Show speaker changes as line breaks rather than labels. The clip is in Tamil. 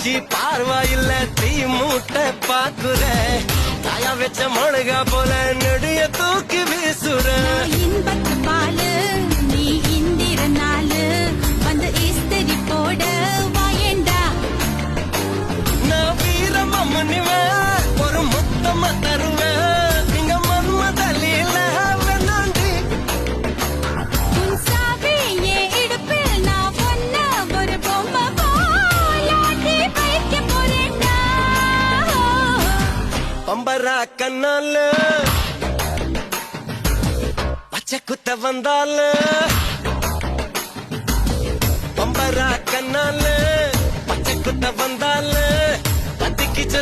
பூச்சி பார்வாயில்ல தீ மூட்டை பாக்குற தாயா வச்ச மொழுகா போல நெடிய தூக்கி வீசுற
இன்பத்து பாலு நீ இந்திர நாளு வந்து இஸ்திரி போட வாயேண்டா
நான் வீரம் மன்னிவேன் ஒரு முத்தமா தருவேன் நீங்க மன்மதலில வேணாண்டி
உன் சாவி என் இடுப்பில் நான் பொண்ண ஒரு பொம்மை போலாட்டி வைக்க போறேன்டா
பம்பரா கண்ணால பச்சை குத்த வந்தால பம்பரா கண்ணால பச்சை குத்த வந்தால பத்திக்கிச்ச